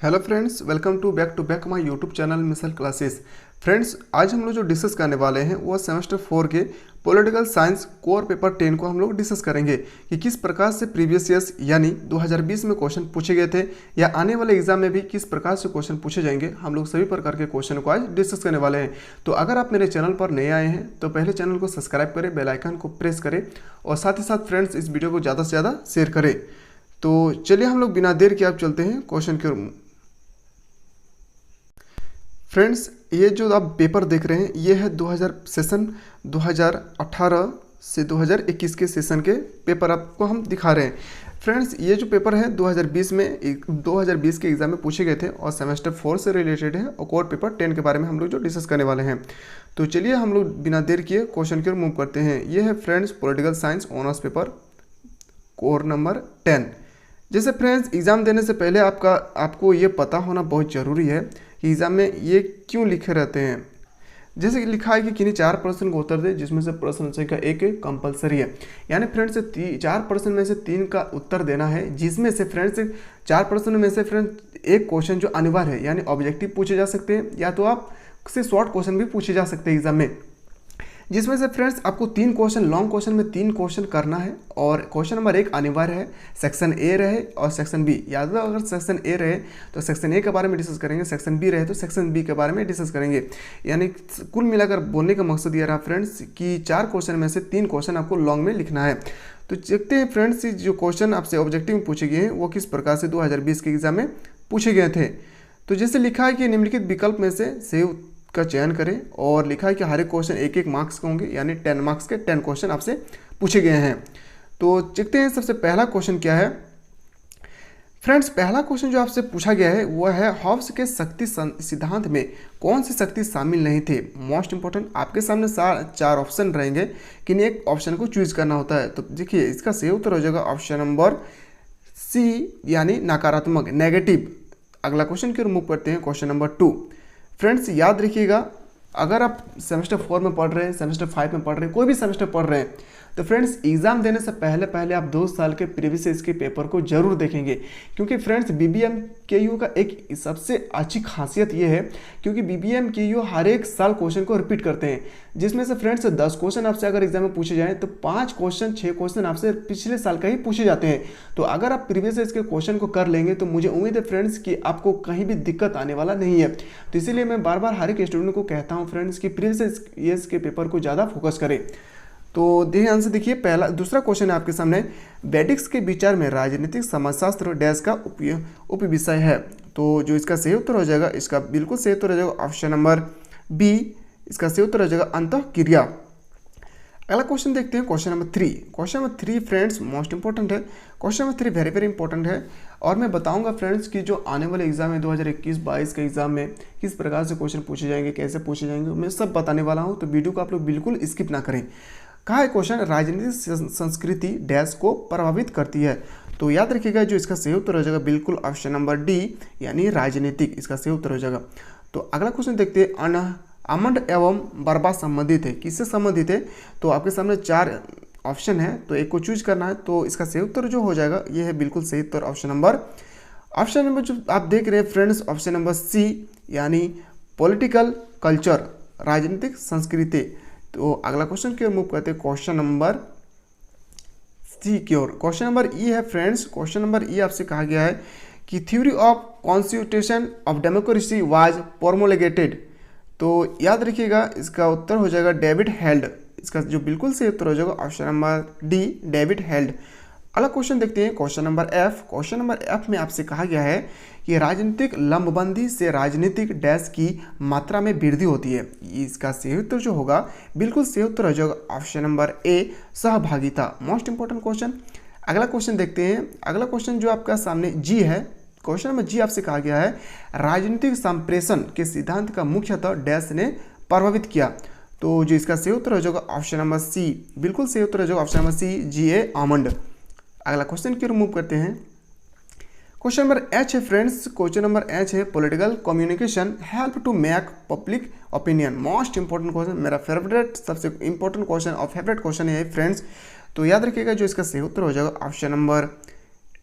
Hello friends, welcome to back my YouTube channel Misal classes. Friends, आज हम लोग जो डिस्कस करने वाले हैं वो सेमेस्टर 4 के पॉलिटिकल साइंस कोर पेपर 10 को हम लोग डिस्कस करेंगे कि किस प्रकार से प्रीवियस ईयर्स यानी 2020 में क्वेश्चन पूछे गए थे या आने वाले एग्जाम में भी किस प्रकार से क्वेश्चन पूछे जाएंगे। हम लोग सभी प्रकार के क्वेश्चन को आज डिस्कस करने वाले हैं। तो अगर आप मेरे चैनल पर नए आए हैं तो पहले चैनल को सब्सक्राइब करें, बेल आइकन को प्रेस करें और साथ ही साथ फ्रेंड्स इस वीडियो को ज़्यादा से ज़्यादा शेयर करें। तो चलिए हम लोग बिना देर के आप चलते हैं क्वेश्चन के। फ्रेंड्स, ये जो आप पेपर देख रहे हैं ये है 2018 से 2021 के सेशन के पेपर आपको हम दिखा रहे हैं। फ्रेंड्स, ये जो पेपर है 2020 के एग्जाम में पूछे गए थे और सेमेस्टर 4 से रिलेटेड है और कोर पेपर 10 के बारे में हम लोग जो डिस्कस करने वाले हैं। तो चलिए हम लोग बिना देर किए क्वेश्चन की ओर मूव करते हैं। ये है friends political science honours paper core number 10। जैसे फ्रेंड्स, एग्ज़ाम देने से पहले आपको ये पता होना बहुत ज़रूरी है कि एग्ज़ाम में ये क्यों लिखे रहते हैं। जैसे कि लिखा है कि किन्हीं 4 प्रश्न को उत्तर दे जिसमें से प्रश्न संख्या 1 कंपलसरी है। यानी फ्रेंड्स 4 प्रश्न में से 3 का उत्तर देना है, जिसमें से फ्रेंड्स 4 प्रश्न में से फ्रेंड्स एक क्वेश्चन जो अनिवार्य है यानी ऑब्जेक्टिव पूछे जा सकते हैं या तो आप से शॉर्ट क्वेश्चन भी पूछे जा सकते हैं एग्जाम में, जिसमें से फ्रेंड्स आपको 3 क्वेश्चन लॉन्ग क्वेश्चन में 3 क्वेश्चन करना है। और क्वेश्चन नंबर 1 अनिवार्य है, सेक्शन ए रहे और सेक्शन बी। याद रखो, अगर सेक्शन ए रहे तो सेक्शन ए के बारे में डिस्कस करेंगे, सेक्शन बी रहे तो सेक्शन बी के बारे में डिस्कस करेंगे। यानी कुल मिलाकर बोलने का मकसद ये रहा फ्रेंड्स कि 4 क्वेश्चन में से 3 क्वेश्चन आपको लॉन्ग में लिखना है। तो देखते हैं फ्रेंड्स जो क्वेश्चन आपसे ऑब्जेक्टिव में पूछे गए हैं वो किस प्रकार से 2020 के एग्जाम में पूछे गए थे। तो जैसे लिखा है कि निम्नलिखित विकल्प में से सेव का चयन करें और लिखा है कि हर एक क्वेश्चन 1-1 मार्क्स के होंगे यानी 10 मार्क्स के 10 क्वेश्चन आपसे पूछे गए हैं। तो देखते हैं सबसे पहला क्वेश्चन क्या है। फ्रेंड्स, पहला क्वेश्चन जो आपसे पूछा गया है वह है हॉब्स के शक्ति सिद्धांत में कौन सी शक्ति शामिल नहीं थे। मोस्ट इंपॉर्टेंट, आपके सामने 4 ऑप्शन रहेंगे, किन एक ऑप्शन को चूज करना होता है। तो देखिए इसका सही उत्तर हो जाएगा ऑप्शन नंबर सी यानी नकारात्मक, नेगेटिव। अगला क्वेश्चन की ओर मूव करते हैं, क्वेश्चन नंबर 2। फ्रेंड्स याद रखिएगा, अगर आप सेमेस्टर 4 में पढ़ रहे हैं, सेमेस्टर 5 में पढ़ रहे हैं, कोई भी सेमेस्टर पढ़ रहे हैं, तो फ्रेंड्स एग्जाम देने से पहले आप 2 साल के प्रीवियस ईयर के पेपर को जरूर देखेंगे। क्योंकि फ्रेंड्स BBMKU का एक सबसे अच्छी खासियत ये है क्योंकि BBMKU हर एक साल क्वेश्चन को रिपीट करते हैं, जिसमें से फ्रेंड्स 10 क्वेश्चन आपसे अगर एग्जाम में पूछे जाएँ तो 5 क्वेश्चन 6 क्वेश्चन आपसे पिछले साल का ही पूछे जाते हैं। तो अगर आप प्रीवियस ईयर के क्वेश्चन को कर लेंगे तो मुझे उम्मीद है फ्रेंड्स कि आपको कहीं भी दिक्कत आने वाला नहीं है। तो इसीलिए मैं बार बार हर एक स्टूडेंट को कहता हूँ फ्रेंड्स कि प्रीवियस ईयर के पेपर को ज़्यादा फोकस करें। तो ध्यान से देखिए, दूसरा क्वेश्चन है आपके सामने, वैदिक्स के विचार में राजनीतिक समाजशास्त्र डैश का उपविषय है। तो जो इसका सही उत्तर हो जाएगा, इसका बिल्कुल सही उत्तर हो जाएगा ऑप्शन नंबर बी। इसका सही उत्तर हो जाएगा अंतःक्रिया। अगला क्वेश्चन देखते हैं, question number 3। Question number 3 friends most important है। Question number 3 very very important है और मैं बताऊंगा फ्रेंड्स कि जो आने वाले एग्जाम है 2021-22 के एग्जाम में किस प्रकार से क्वेश्चन पूछे जाएंगे, कैसे पूछे जाएंगे, मैं सब बताने वाला हूं। तो वीडियो को आप लोग बिल्कुल स्किप ना करें। कहा है क्वेश्चन, राजनीतिक संस्कृति डैश को प्रभावित करती है। तो याद रखिएगा जो इसका सही उत्तर हो जाएगा बिल्कुल ऑप्शन नंबर डी यानी राजनीतिक, इसका सही उत्तर हो जाएगा। तो अगला क्वेश्चन देखते हैं, अमंड एवं बर्बा संबंधित है, किससे संबंधित है। तो आपके सामने 4 ऑप्शन है तो एक को चूज करना है। तो इसका सही उत्तर जो हो जाएगा ये है बिल्कुल सही उत्तर ऑप्शन नंबर जो आप देख रहे हैं फ्रेंड्स ऑप्शन नंबर सी यानी पॉलिटिकल कल्चर, राजनीतिक संस्कृति। तो अगला क्वेश्चन की ओर मूव करते हैं, क्वेश्चन नंबर सी की ओर। क्वेश्चन नंबर ई है फ्रेंड्स। क्वेश्चन नंबर ई आपसे कहा गया है कि theory of constitution of democracy was promulgated. तो याद रखिएगा इसका उत्तर हो जाएगा डेविड हेल्ड। इसका जो बिल्कुल सही उत्तर हो जाएगा option number D David held. अगला क्वेश्चन देखते हैं, question number F. Question number F में आपसे कहा गया है कि राजनीतिक लंबबंदी से राजनीतिक डैश की मात्रा में वृद्धि होती है। इसका सही उत्तर जो होगा बिल्कुल सही उत्तर हो जाएगा ऑप्शन नंबर ए सहभागिता। Most important question. अगला क्वेश्चन देखते हैं। अगला क्वेश्चन जो आपका सामने जी है, क्वेश्चन नंबर जी आपसे कहा गया है राजनीतिक संप्रेषण के सिद्धांत का मुख्यतः डैश ने प्रभावित किया। तो जो इसका सही उत्तर हो जाएगा ऑप्शन नंबर सी, बिल्कुल सही उत्तर हो जाएगा option number C G.A. Almond. अगला क्वेश्चन की रिमूव करते हैं, क्वेश्चन नंबर एच है फ्रेंड्स। क्वेश्चन नंबर एच है political communication help to make public opinion. Most important question, मेरा फेवरेट सबसे इंपॉर्टेंट क्वेश्चन और फेवरेट क्वेश्चन है फ्रेंड्स। तो याद रखिएगा जो इसका सही उत्तर हो जाएगा ऑप्शन नंबर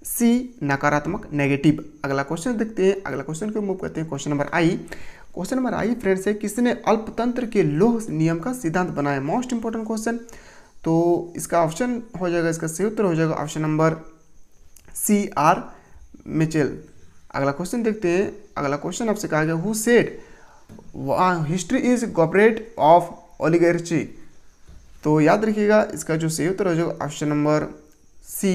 सी नकारात्मक नेगेटिव। अगला क्वेश्चन देखते हैं, अगला क्वेश्चन को मूव करते हैं क्वेश्चन नंबर आई। क्वेश्चन नंबर आई फ्रेंड्स है, किसने अल्पतंत्र के लोह नियम का सिद्धांत बनाया? Most important question. तो इसका ऑप्शन हो जाएगा, इसका सही उत्तर हो जाएगा option number C R Mitchell. अगला क्वेश्चन देखते हैं, अगला क्वेश्चन आपसे कहा गया who said history is corporate of oligarchy. तो याद रखिएगा इसका जो सही उत्तर हो जाएगा option number C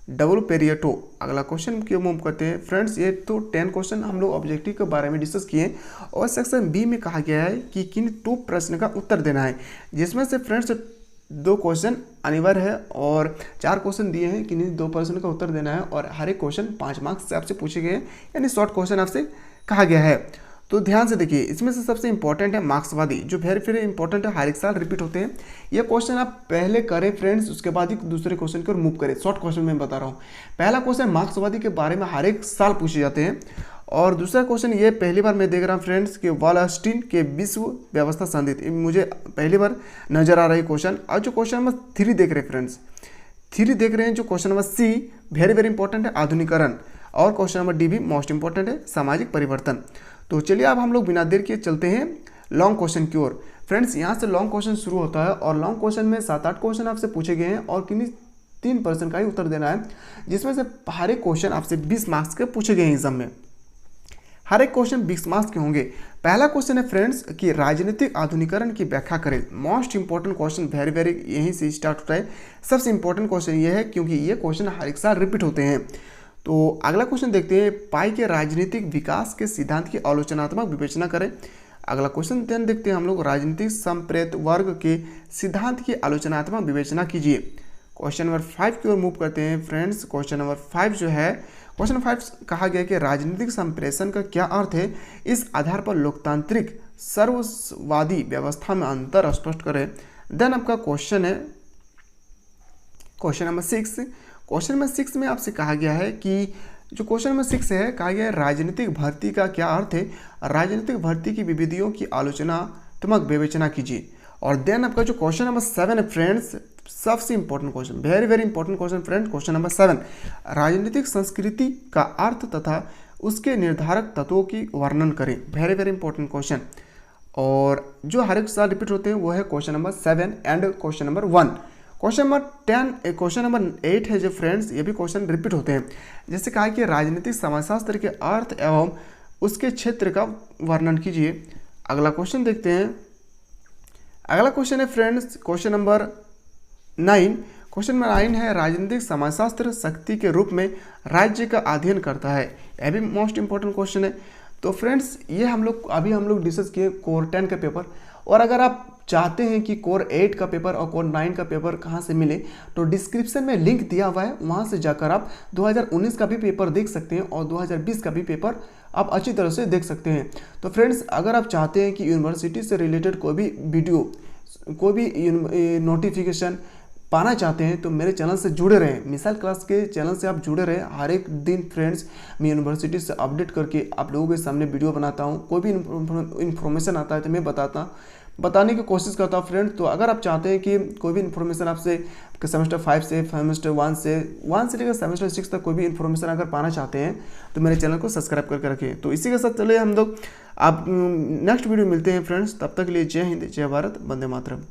W Pareto. अगला क्वेश्चन क्यों मूव करते हैं फ्रेंड्स, ये तो 10 क्वेश्चन हम लोग ऑब्जेक्टिव के बारे में डिस्कस किए और सेक्शन बी में कहा गया है कि किन 2 प्रश्न का उत्तर देना है, जिसमें से फ्रेंड्स 2 क्वेश्चन अनिवार्य है और 4 क्वेश्चन दिए हैं कि 2 प्रश्न का उत्तर देना है और हर एक क्वेश्चन 5 मार्क्स से आपसे पूछे गए हैं, यानी शॉर्ट क्वेश्चन आपसे कहा गया है। तो ध्यान से देखिए, इसमें से सबसे इंपॉर्टेंट है मार्क्सवादी, जो वेरी इंपॉर्टेंट है, हर एक साल रिपीट होते हैं। ये क्वेश्चन आप पहले करें फ्रेंड्स, उसके बाद ही दूसरे क्वेश्चन को मूव करें। शॉर्ट क्वेश्चन में बता रहा हूँ। पहला क्वेश्चन मार्क्सवादी के बारे में हर एक साल पूछे जाते हैं और दूसरा क्वेश्चन ये पहली बार मैं देख रहा हूँ फ्रेंड्स कि वॉलस्टीन के विश्व व्यवस्था संधि, मुझे पहली बार नजर आ रही क्वेश्चन। और जो क्वेश्चन नंबर 3 देख रहे हैं फ्रेंड्स, 3 देख रहे हैं, जो question number C very important है, आधुनिकरण। और क्वेश्चन नंबर डी भी मोस्ट इंपॉर्टेंट है, सामाजिक परिवर्तन। तो चलिए अब हम लोग बिना देर किए चलते हैं लॉन्ग क्वेश्चन की ओर। फ्रेंड्स यहाँ से लॉन्ग क्वेश्चन शुरू होता है और लॉन्ग क्वेश्चन में 7-8 क्वेश्चन आपसे पूछे गए हैं और किन्हीं 3% का ही उत्तर देना है, जिसमें से हर एक क्वेश्चन आपसे 20 मार्क्स के पूछे गए हैं एग्जाम में। हर एक क्वेश्चन 20 मार्क्स के होंगे। पहला क्वेश्चन है फ्रेंड्स कि राजनीतिक आधुनिकरण की व्याख्या करें। मोस्ट इंपॉर्टेंट क्वेश्चन वेरी यहीं से स्टार्ट होता है। सबसे इंपॉर्टेंट क्वेश्चन ये है क्योंकि ये क्वेश्चन हर एक साल रिपीट होते हैं। तो अगला क्वेश्चन देखते हैं, पाई के राजनीतिक विकास के सिद्धांत की आलोचनात्मक विवेचना करें। अगला क्वेश्चन ध्यान देखते हैं हम लोग, राजनीतिक संप्रेत वर्ग के सिद्धांत की आलोचनात्मक विवेचना कीजिए। क्वेश्चन नंबर 5 की ओर मूव करते हैं फ्रेंड्स। क्वेश्चन नंबर 5 जो है, क्वेश्चन 5 कहा गया कि राजनीतिक संप्रेषण का क्या अर्थ है, इस आधार पर लोकतांत्रिक सर्ववादी व्यवस्था में अंतर स्पष्ट करें। देन आपका क्वेश्चन है क्वेश्चन नंबर 6। क्वेश्चन नंबर 6 में आपसे कहा गया है कि जो क्वेश्चन नंबर 6 है, कहा गया है राजनीतिक भर्ती का क्या अर्थ है, राजनीतिक भर्ती की विविधियों की आलोचनात्मक विवेचना कीजिए। और देन आपका जो क्वेश्चन नंबर 7 है फ्रेंड्स, सबसे important question, very important question friends, question number 7, राजनीतिक संस्कृति का अर्थ तथा उसके निर्धारक तत्वों की वर्णन करें। वेरी इंपॉर्टेंट क्वेश्चन और जो हर एक साल रिपीट होते हैं वो है question number 7 and question number 1। Question number 10, question number 8 है जो फ्रेंड्स, ये भी क्वेश्चन रिपीट होते हैं। जैसे कहा कि राजनीतिक समाजशास्त्र के अर्थ एवं उसके क्षेत्र का वर्णन कीजिए। अगला क्वेश्चन देखते हैं। अगला क्वेश्चन है friends question number 9। Question number 9 है, राजनीतिक समाजशास्त्र शक्ति के रूप में राज्य का अध्ययन करता है। यह भी मोस्ट इंपॉर्टेंट क्वेश्चन है। तो फ्रेंड्स ये हम लोग डिस्कस किए कोर 10 का पेपर, और अगर आप चाहते हैं कि कोर 8 का पेपर और कोर 9 का पेपर कहाँ से मिले, तो डिस्क्रिप्शन में लिंक दिया हुआ है, वहाँ से जाकर आप 2019 का भी पेपर देख सकते हैं और 2020 का भी पेपर आप अच्छी तरह से देख सकते हैं। तो फ्रेंड्स अगर आप चाहते हैं कि यूनिवर्सिटी से रिलेटेड कोई भी वीडियो, कोई भी नोटिफिकेशन पाना चाहते हैं तो मेरे चैनल से जुड़े रहें। मिसाइल क्लास के चैनल से आप जुड़े रहें। हर एक दिन फ्रेंड्स मैं यूनिवर्सिटी से अपडेट करके आप लोगों के सामने वीडियो बनाता हूं। कोई भी इन्फॉर्मेशन आता है तो मैं बताने की कोशिश करता हूं फ्रेंड्स। तो अगर आप चाहते हैं कि कोई भी इन्फॉर्मेशन आपसे सेमेस्टर 5 से सेमेस्टर 1 से लेकर सेमेस्टर 6 तक कोई भी इन्फॉर्मेशन अगर पाना चाहते हैं तो मेरे चैनल को सब्सक्राइब करके रखें। तो इसी के साथ चलिए हम लोग आप नेक्स्ट वीडियो मिलते हैं फ्रेंड्स। तब तक के लिए जय हिंद, जय भारत, वंदे मातरम।